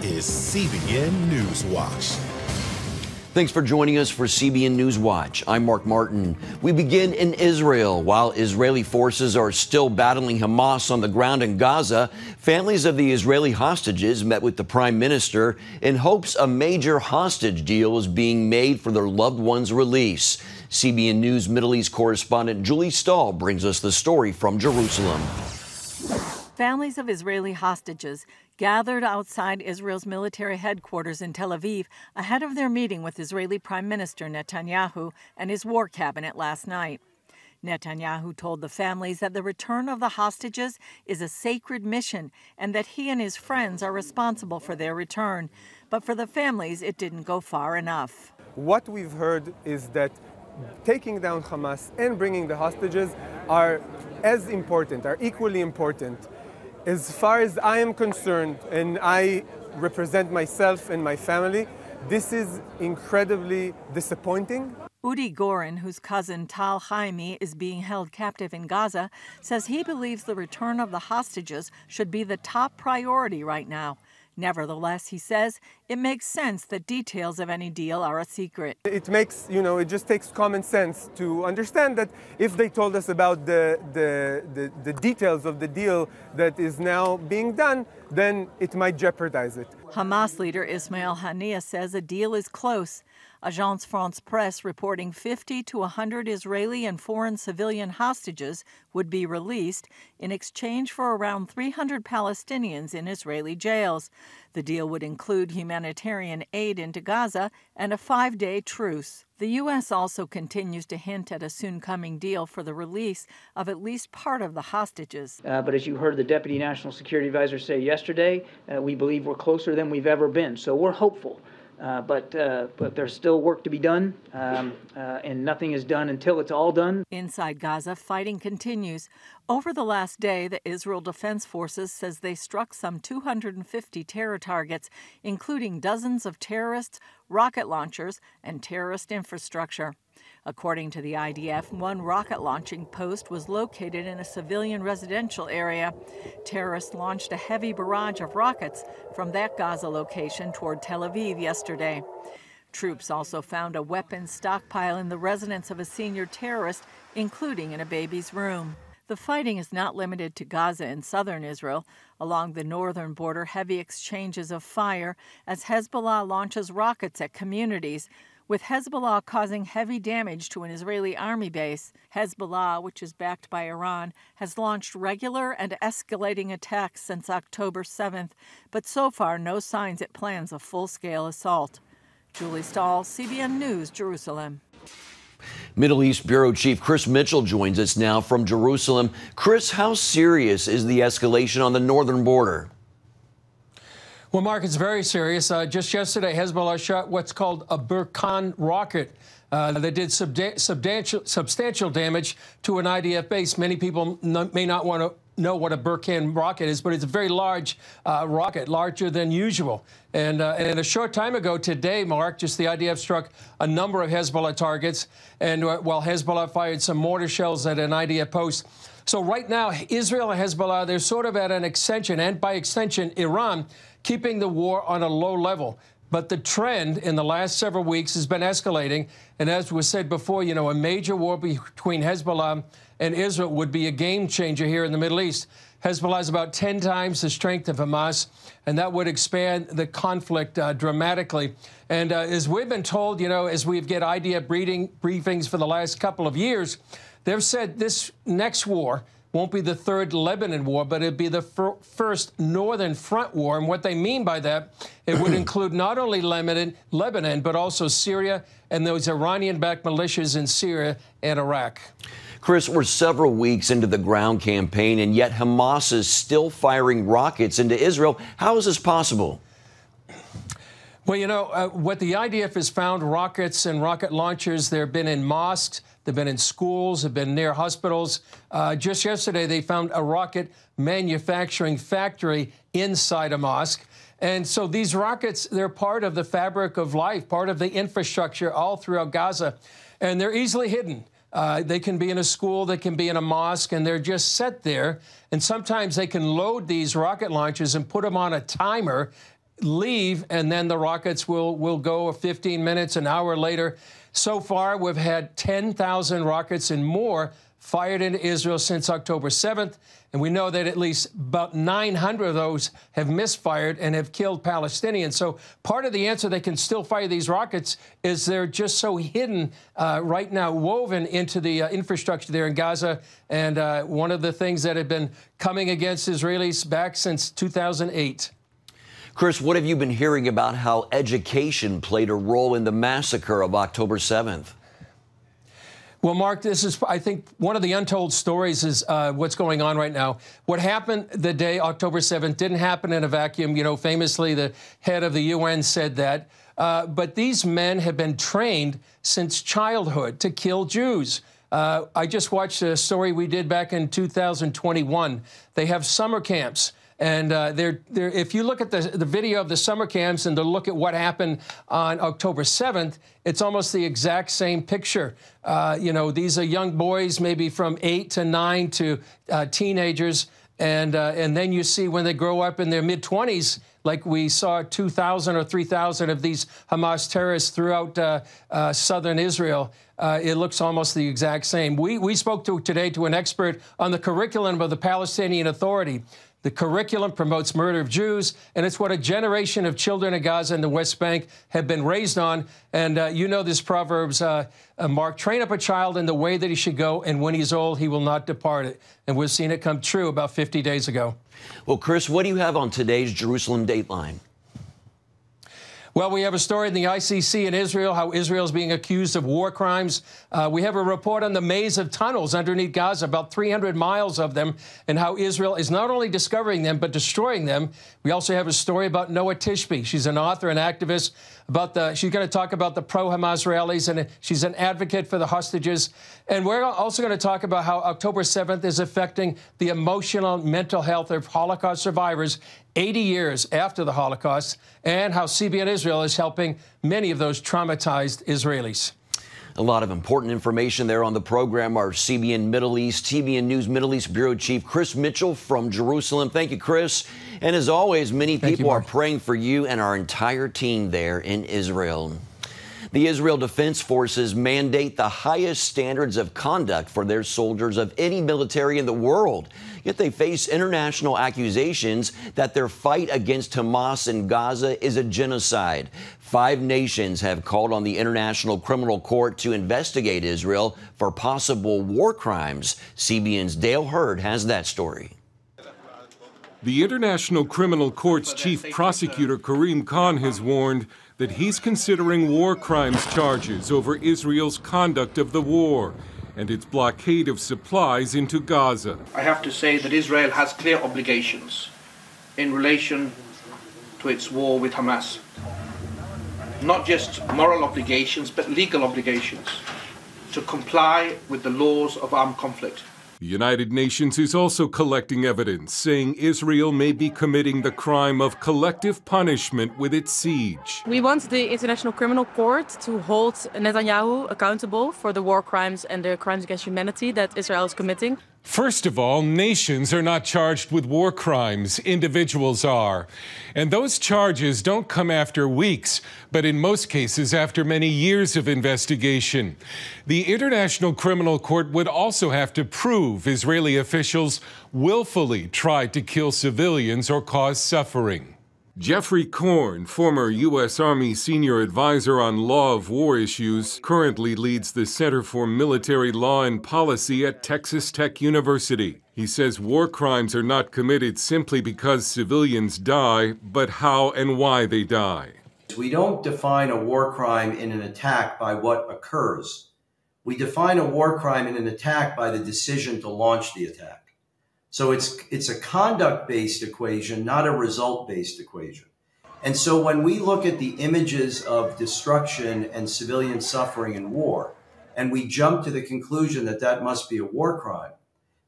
is CBN Newswatch. Thanks for joining us for CBN Newswatch. I'm Mark Martin. We begin in Israel. While Israeli forces are still battling Hamas on the ground in Gaza, families of the Israeli hostages met with the Prime Minister in hopes a major hostage deal is being made for their loved ones' release. CBN News Middle East correspondent Julie Stahl brings us the story from Jerusalem. Families of Israeli hostages gathered outside Israel's military headquarters in Tel Aviv ahead of their meeting with Israeli Prime Minister Netanyahu and his war cabinet last night. Netanyahu told the families that the return of the hostages is a sacred mission and that he and his friends are responsible for their return. But for the families, it didn't go far enough. What we've heard is that taking down Hamas and bringing the hostages are as important, are equally important. As far as I am concerned, and I represent myself and my family, this is incredibly disappointing. Udi Gorin, whose cousin Tal Chaimi is being held captive in Gaza, says he believes the return of the hostages should be the top priority right now. Nevertheless, he says it makes sense that details of any deal are a secret. It makes, it just takes common sense to understand that if they told us about the details of the deal that is now being done, then it might jeopardize it. Hamas leader Ismail Haniyeh says a deal is close. Agence France-Presse reporting 50 to 100 Israeli and foreign civilian hostages would be released in exchange for around 300 Palestinians in Israeli jails. The deal would include humanitarian aid into Gaza and a 5-day truce. The U.S. also continues to hint at a soon-coming deal for the release of at least part of the hostages. But as you heard the Deputy National Security Advisor say yesterday, we believe we're closer than we've ever been. So we're hopeful. But there's still work to be done, and nothing is done until it's all done. Inside Gaza, fighting continues. Over the last day, the Israel Defense Forces says they struck some 250 terror targets, including dozens of terrorists, rocket launchers, and terrorist infrastructure. According to the IDF, one rocket launching post was located in a civilian residential area. Terrorists launched a heavy barrage of rockets from that Gaza location toward Tel Aviv yesterday. Troops also found a weapons stockpile in the residence of a senior terrorist, including in a baby's room. The fighting is not limited to Gaza and southern Israel. Along the northern border, heavy exchanges of fire as Hezbollah launches rockets at communities, with Hezbollah causing heavy damage to an Israeli army base. Hezbollah, which is backed by Iran, has launched regular and escalating attacks since October 7th, but so far no signs it plans a full-scale assault. Julie Stahl, CBN News, Jerusalem. Middle East Bureau Chief Chris Mitchell joins us now from Jerusalem. Chris, how serious is the escalation on the northern border? Well, Mark, it's very serious. Just yesterday, Hezbollah shot what's called a Burkan rocket that did substantial damage to an IDF base. Many people may not want to know what a Burkan rocket is, but it's a very large rocket, larger than usual. And a short time ago today, Mark, just the IDF struck a number of Hezbollah targets, and while Hezbollah fired some mortar shells at an IDF post. So right now, Israel and Hezbollah, they're sort of at an extension, and by extension, Iran, keeping the war on a low level. But the trend in the last several weeks has been escalating. And as was said before, a major war between Hezbollah and Israel would be a game changer here in the Middle East. Hezbollah is about 10 times the strength of Hamas, and that would expand the conflict dramatically. And as we've been told, as we get IDF briefings for the last couple of years, they've said this next war won't be the third Lebanon war, but it'd be the first Northern Front war. And what they mean by that, it would include not only Lebanon, but also Syria and those Iranian-backed militias in Syria and Iraq. Chris, we're several weeks into the ground campaign, and yet Hamas is still firing rockets into Israel. How is this possible? Well, what the IDF has found, rockets and rocket launchers, they've been in mosques, they've been in schools, they've been near hospitals. Just yesterday, they found a rocket manufacturing factory inside a mosque. And so these rockets, they're part of the fabric of life, part of the infrastructure all throughout Gaza. And they're easily hidden. They can be in a school, they can be in a mosque, and they're just set there. And sometimes they can load these rocket launchers and put them on a timer leave, and then the rockets will go 15 minutes, an hour later. So far, we've had 10,000 rockets and more fired into Israel since October 7th, and we know that at least about 900 of those have misfired and have killed Palestinians. So part of the answer they can still fire these rockets is they're just so hidden right now, woven into the infrastructure there in Gaza, and one of the things that have been coming against Israelis back since 2008. Chris, what have you been hearing about how education played a role in the massacre of October 7th? Well, Mark, this is, I think, one of the untold stories is what's going on right now. What happened the day October 7th didn't happen in a vacuum. You know, famously, the head of the UN said that. But these men have been trained since childhood to kill Jews. I just watched a story we did back in 2021. They have summer camps. And if you look at the video of the summer camps and to look at what happened on October 7th, it's almost the exact same picture. You know, these are young boys, maybe from 8 to 9 to teenagers. And then you see when they grow up in their mid-20s, like we saw 2,000 or 3,000 of these Hamas terrorists throughout southern Israel. It looks almost the exact same. We spoke today to an expert on the curriculum of the Palestinian Authority. The curriculum promotes murder of Jews, and it's what a generation of children in Gaza and the West Bank have been raised on. And you know this Proverbs, Mark, train up a child in the way that he should go, and when he's old, he will not depart it. And we've seen it come true about 50 days ago. Well, Chris, what do you have on today's Jerusalem Dateline? Well, we have a story in the ICC in Israel, how Israel is being accused of war crimes. We have a report on the maze of tunnels underneath Gaza, about 300 miles of them, and how Israel is not only discovering them, but destroying them. We also have a story about Noah Tishby. She's an author and activist. She's going to talk about the pro-Hamas rallies, and she's an advocate for the hostages. And we're also going to talk about how October 7th is affecting the emotional and mental health of Holocaust survivors 80 years after the Holocaust, and how CBN Israel is helping many of those traumatized Israelis. A lot of important information there on the program. Our CBN News Middle East Bureau Chief Chris Mitchell from Jerusalem. Thank you, Chris. And as always, many people are praying for you and our entire team there in Israel. The Israel Defense Forces mandate the highest standards of conduct for their soldiers of any military in the world. Yet they face international accusations that their fight against Hamas in Gaza is a genocide. 5 nations have called on the International Criminal Court to investigate Israel for possible war crimes. CBN's Dale Hurd has that story. The International Criminal Court's chief prosecutor, Karim Khan, has warned that he's considering war crimes charges over Israel's conduct of the war and its blockade of supplies into Gaza. I have to say that Israel has clear obligations in relation to its war with Hamas. Not just moral obligations, but legal obligations to comply with the laws of armed conflict. The United Nations is also collecting evidence, saying Israel may be committing the crime of collective punishment with its siege. We want the International Criminal Court to hold Netanyahu accountable for the war crimes and the crimes against humanity that Israel is committing. First of all, nations are not charged with war crimes. Individuals are. And those charges don't come after weeks, but in most cases after many years of investigation. The International Criminal Court would also have to prove Israeli officials willfully tried to kill civilians or cause suffering. Jeffrey Korn, former U.S. Army senior advisor on law of war issues, currently leads the Center for Military Law and Policy at Texas Tech University. He says war crimes are not committed simply because civilians die, but how and why they die. We don't define a war crime in an attack by what occurs. We define a war crime in an attack by the decision to launch the attack. So it's a conduct-based equation, not a result-based equation. And so when we look at the images of destruction and civilian suffering in war, and we jump to the conclusion that that must be a war crime,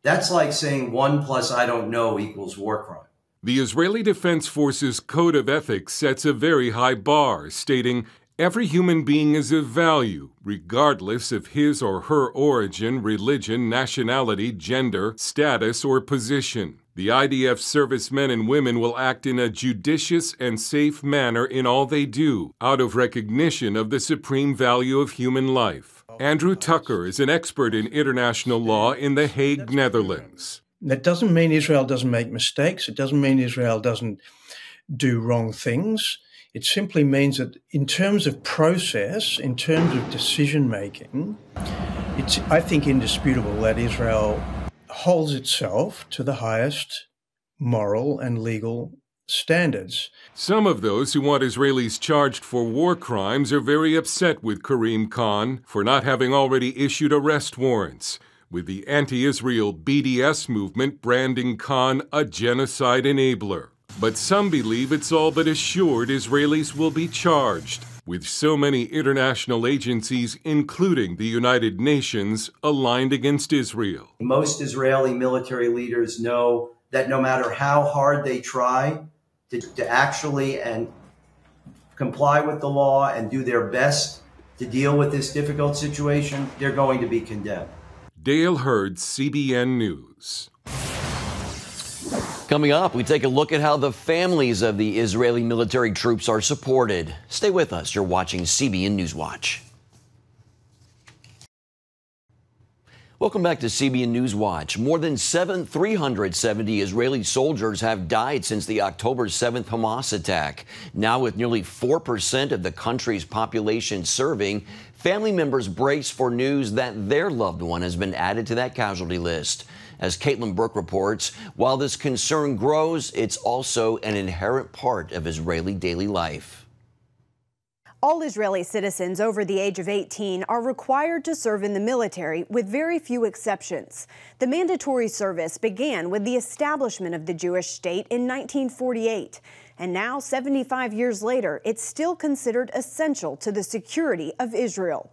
that's like saying 1 + I don't know equals war crime. The Israeli Defense Forces Code of Ethics sets a very high bar, stating, every human being is of value, regardless of his or her origin, religion, nationality, gender, status, or position. The IDF servicemen and women will act in a judicious and safe manner in all they do, out of recognition of the supreme value of human life. Andrew Tucker is an expert in international law in The Hague, Netherlands. That doesn't mean Israel doesn't make mistakes. It doesn't mean Israel doesn't do wrong things. It simply means that in terms of process, in terms of decision-making, it's, I think, indisputable that Israel holds itself to the highest moral and legal standards. Some of those who want Israelis charged for war crimes are very upset with Karim Khan for not having already issued arrest warrants, with the anti-Israel BDS movement branding Khan a genocide enabler. But some believe it's all but assured Israelis will be charged, with so many international agencies, including the United Nations, aligned against Israel. Most Israeli military leaders know that no matter how hard they try to actually and comply with the law and do their best to deal with this difficult situation, they're going to be condemned. Dale Hurd, CBN News. Coming up, we take a look at how the families of the Israeli military troops are supported. Stay with us. You're watching CBN Newswatch. Welcome back to CBN Newswatch. More than 370 Israeli soldiers have died since the October 7th Hamas attack. Now, with nearly 4% of the country's population serving, family members brace for news that their loved one has been added to that casualty list. As Caitlin Burke reports, while this concern grows, it's also an inherent part of Israeli daily life. All Israeli citizens over the age of 18 are required to serve in the military, with very few exceptions. The mandatory service began with the establishment of the Jewish state in 1948. And now, 75 years later, it's still considered essential to the security of Israel.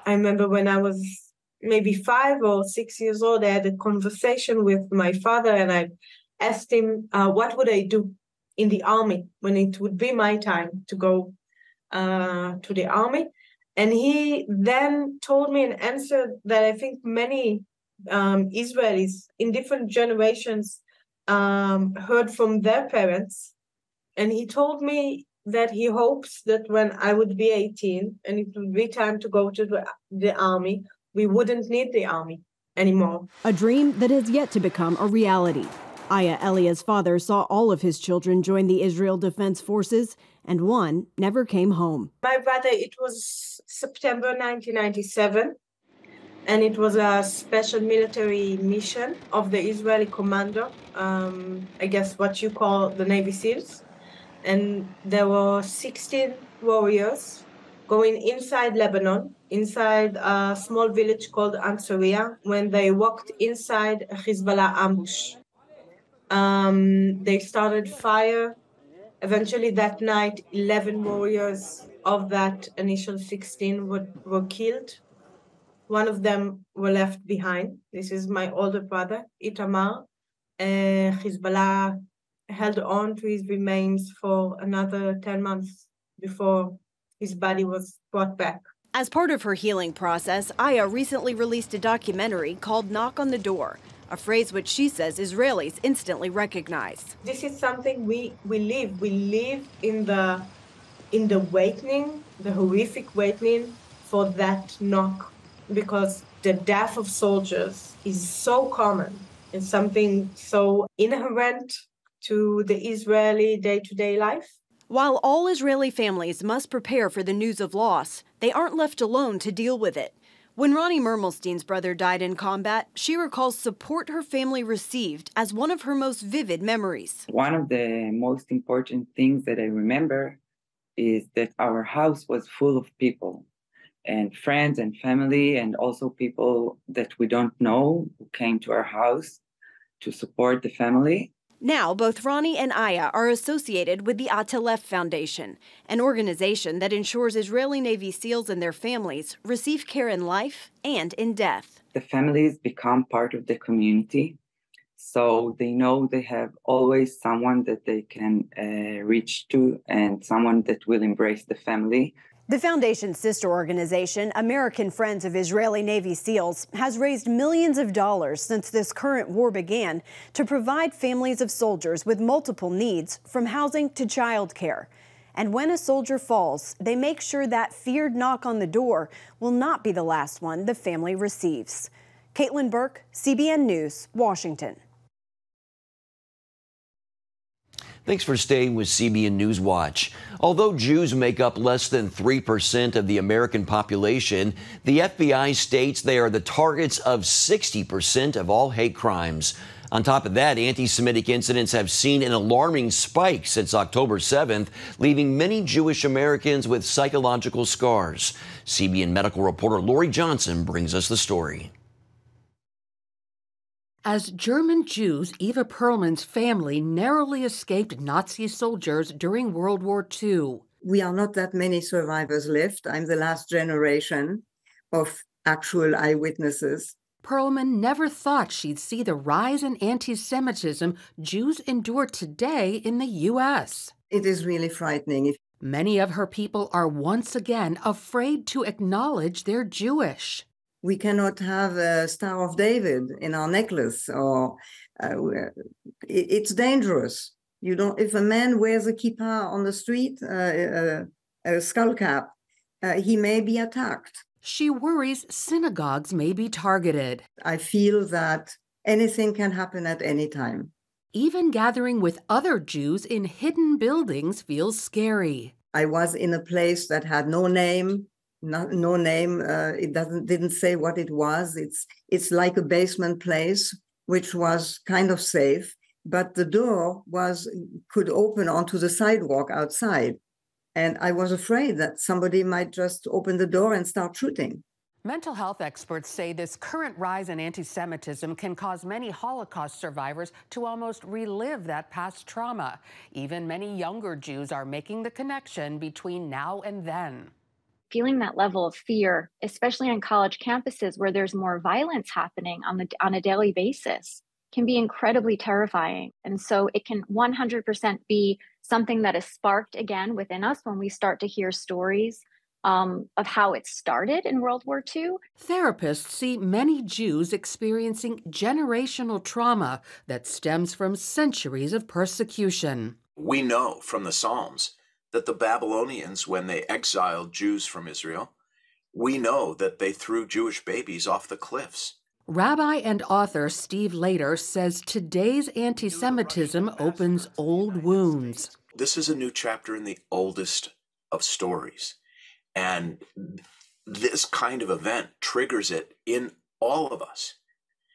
I remember when I was maybe 5 or 6 years old, I had a conversation with my father, and I asked him, what would I do in the army when it would be my time to go to the army? And he then told me an answer that I think many Israelis in different generations heard from their parents. And he told me that he hopes that when I would be 18 and it would be time to go to the army, we wouldn't need the army anymore. A dream that has yet to become a reality. Aya Elia's father saw all of his children join the Israel Defense Forces, and one never came home. My brother, it was September 1997, and it was a special military mission of the Israeli commando, I guess what you call the Navy SEALs. And there were 16 warriors going inside Lebanon, inside a small village called Ansariya, when they walked inside a Hezbollah ambush. They started fire. Eventually that night, 11 warriors of that initial 16 were killed. One of them were left behind. This is my older brother, Itamar. Hezbollah held on to his remains for another 10 months before his body was brought back. As part of her healing process, Aya recently released a documentary called Knock on the Door, a phrase which she says Israelis instantly recognize. This is something we live. We live in the waiting, the horrific waiting for that knock, because the death of soldiers is so common and something so inherent to the Israeli day-to-day life. While all Israeli families must prepare for the news of loss, they aren't left alone to deal with it. When Ronnie Mermelstein's brother died in combat, she recalls support her family received as one of her most vivid memories. One of the most important things that I remember is that our house was full of people, and friends and family, and also people that we don't know who came to our house to support the family. Now, both Ronnie and Aya are associated with the Atelef Foundation, an organization that ensures Israeli Navy SEALs and their families receive care in life and in death. The families become part of the community, so they know they have always someone that they can reach to and someone that will embrace the family. The foundation's sister organization, American Friends of Israeli Navy SEALs, has raised millions of dollars since this current war began to provide families of soldiers with multiple needs, from housing to childcare. And when a soldier falls, they make sure that feared knock on the door will not be the last one the family receives. Caitlin Burke, CBN News, Washington. Thanks for staying with CBN Newswatch. Although Jews make up less than 3% of the American population, the FBI states they are the targets of 60% of all hate crimes. On top of that, anti-Semitic incidents have seen an alarming spike since October 7th, leaving many Jewish Americans with psychological scars. CBN medical reporter Lori Johnson brings us the story. As German Jews, Eva Perlman's family narrowly escaped Nazi soldiers during World War II. We are not that many survivors left. I'm the last generation of actual eyewitnesses. Perlman never thought she'd see the rise in anti-Semitism Jews endure today in the U.S. It is really frightening. Many of her people are once again afraid to acknowledge they're Jewish. We cannot have a Star of David in our necklace, or it's dangerous. You don't. If a man wears a kippah on the street, a skull cap, he may be attacked. She worries synagogues may be targeted. I feel that anything can happen at any time. Even gathering with other Jews in hidden buildings feels scary. I was in a place that had no name. No name. It didn't say what it was. It's like a basement place, which was kind of safe, but the door could open onto the sidewalk outside, and I was afraid that somebody might just open the door and start shooting. Mental health experts say this current rise in anti-Semitism can cause many Holocaust survivors to almost relive that past trauma. Even many younger Jews are making the connection between now and then. Feeling that level of fear, especially on college campuses where there's more violence happening on a daily basis, can be incredibly terrifying. And so it can 100% be something that is sparked again within us when we start to hear stories of how it started in World War II. Therapists see many Jews experiencing generational trauma that stems from centuries of persecution. We know from the Psalms that the Babylonians, when they exiled Jews from Israel, we know that they threw Jewish babies off the cliffs. Rabbi and author Steve Later says today's anti-Semitism opens old wounds. This is a new chapter in the oldest of stories. And this kind of event triggers it in all of us.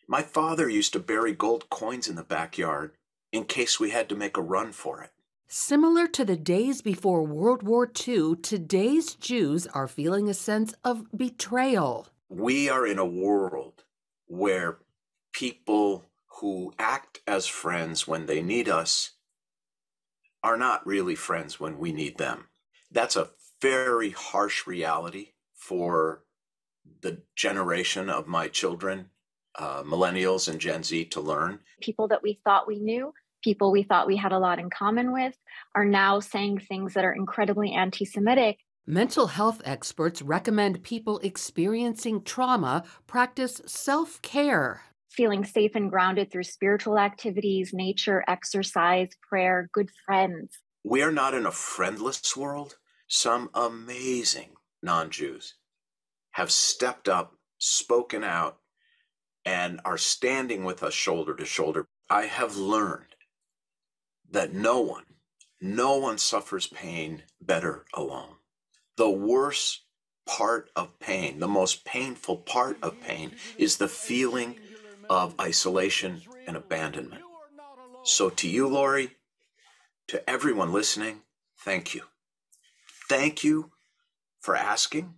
My father used to bury gold coins in the backyard in case we had to make a run for it. Similar to the days before World War II, today's Jews are feeling a sense of betrayal. We are in a world where people who act as friends when they need us are not really friends when we need them. That's a very harsh reality for the generation of my children, millennials and Gen Z, to learn. People that we thought we knew, people we thought we had a lot in common with, are now saying things that are incredibly anti-Semitic. Mental health experts recommend people experiencing trauma practice self-care. Feeling safe and grounded through spiritual activities, nature, exercise, prayer, good friends. We are not in a friendless world. Some amazing non-Jews have stepped up, spoken out, and are standing with us shoulder to shoulder. I have learned that no one suffers pain better alone. The worst part of pain, the most painful part of pain, is the feeling of isolation and abandonment. So to you, Lori, to everyone listening, thank you. Thank you for asking,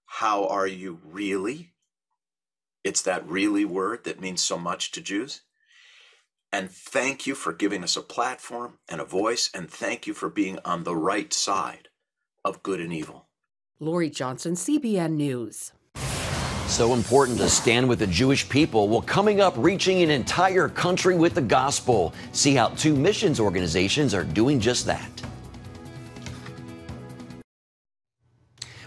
how are you really? It's that really word that means so much to Jews. And thank you for giving us a platform and a voice, and thank you for being on the right side of good and evil. Lori Johnson, CBN News. So important to stand with the Jewish people. Well, coming up, reaching an entire country with the gospel. See how two missions organizations are doing just that.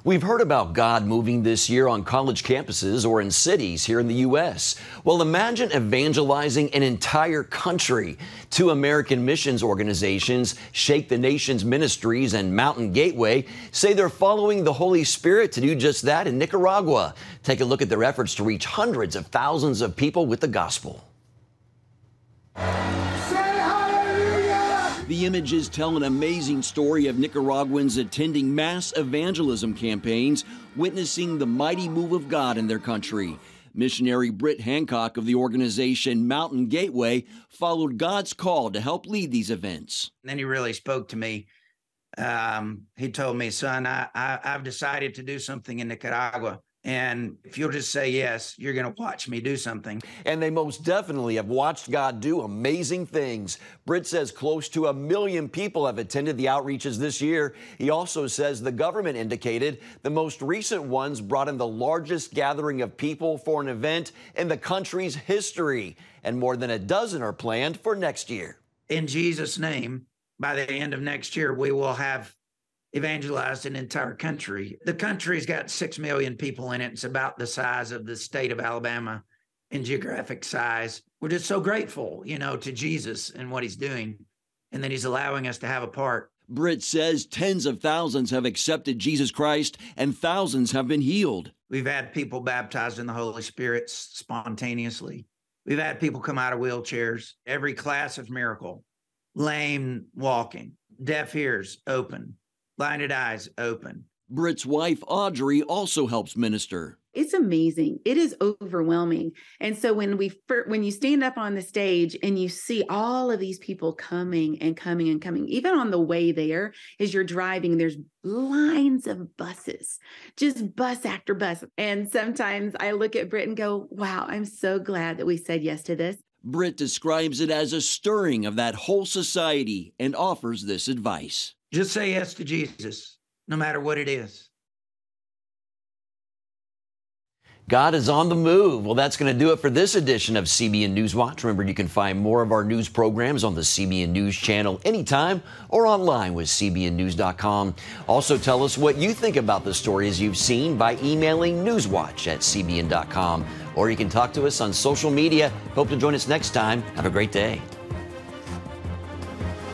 We've heard about God moving this year on college campuses or in cities here in the U.S. Well, imagine evangelizing an entire country. Two American missions organizations, Shake the Nations Ministries and Mountain Gateway, say they're following the Holy Spirit to do just that in Nicaragua. Take a look at their efforts to reach hundreds of thousands of people with the gospel. The images tell an amazing story of Nicaraguans attending mass evangelism campaigns, witnessing the mighty move of God in their country. Missionary Britt Hancock of the organization Mountain Gateway followed God's call to help lead these events. And then he really spoke to me. He told me, son, I've decided to do something in Nicaragua. And if you'll just say yes, you're going to watch me do something. And they most definitely have watched God do amazing things. Britt says close to 1 million people have attended the outreaches this year. He also says the government indicated the most recent ones brought in the largest gathering of people for an event in the country's history. And more than a dozen are planned for next year. In Jesus' name, by the end of next year, we will have evangelized an entire country. The country's got 6 million people in it. It's about the size of the state of Alabama in geographic size. We're just so grateful, to Jesus and what he's doing, and that he's allowing us to have a part. Britt says tens of thousands have accepted Jesus Christ and thousands have been healed. We've had people baptized in the Holy Spirit spontaneously. We've had people come out of wheelchairs, every class of miracle, lame walking, deaf ears open, blinded eyes open. Britt's wife, Audrey, also helps minister. It's amazing. It is overwhelming. And so when you stand up on the stage and you see all of these people coming and coming and coming, even on the way there, as you're driving, there's lines of buses, just bus after bus. And sometimes I look at Britt and go, wow, I'm so glad that we said yes to this. Britt describes it as a stirring of that whole society and offers this advice. Just say yes to Jesus, no matter what it is. God is on the move. Well, that's going to do it for this edition of CBN Newswatch. Remember, you can find more of our news programs on the CBN News Channel anytime or online with cbnnews.com. Also, tell us what you think about the stories you've seen by emailing newswatch@cbn.com. Or you can talk to us on social media. Hope to join us next time. Have a great day.